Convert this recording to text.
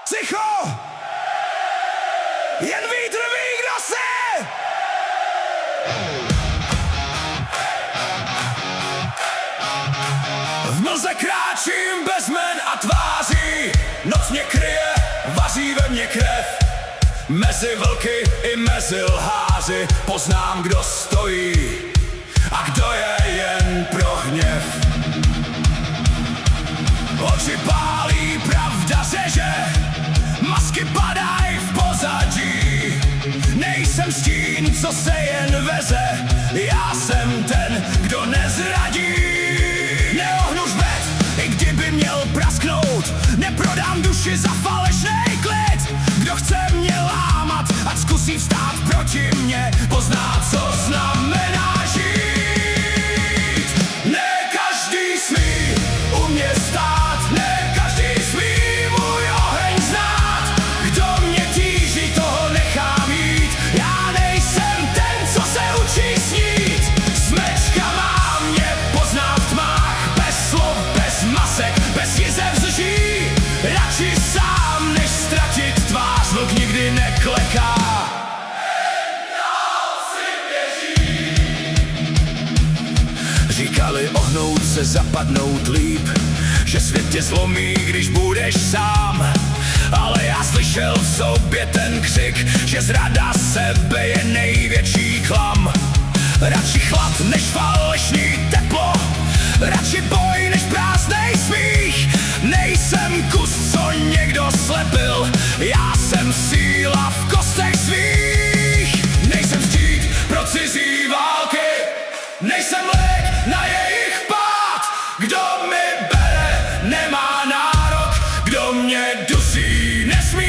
Ticho! Jen vítr ví, kdo se! V mlze kráčím bez jmen a tváří, noc mě kryje, vaří ve mně krev. Mezi vlky i mezi lháři poznám, kdo stojí a kdo je jen pro hněv. Oči pálí, pravda řeže, masky padají v pozadí. Nejsem stín, co se jen veze, já jsem ten, kdo nezradí. Neohnu žbet, i kdyby měl prasknout, neprodám duši za falešnej klid. Kdo chce mě lámat, ať zkusí vstát proti mně, pozná, co znamená žít. Ne každý smí u mě stát, ne každý smí můj oheň znát. Kdo mě tíží, toho nechám jít, já nejsem ten, co se učí snít. Smečka mě pozná v tmách, bez slov, bez masek, bez jizev lží. Radši sám, než ztratit tvář, vlk nikdy nekleká. Říkali ohnout se, zapadnout líp, že svět tě zlomí, když budeš sám. Ale já slyšel v sobě ten křik, že zrada sebe je největší klam. Radši chlad než falešný teplo, radši boj než prázdnej smích. Nejsem kus, co někdo slepil, já jsem síla v kostech svých. Nejsem štít pro cizí války, nejsem lék na jejich pád. Kdo mi bere, nemá nárok, kdo mě dusí, nesmí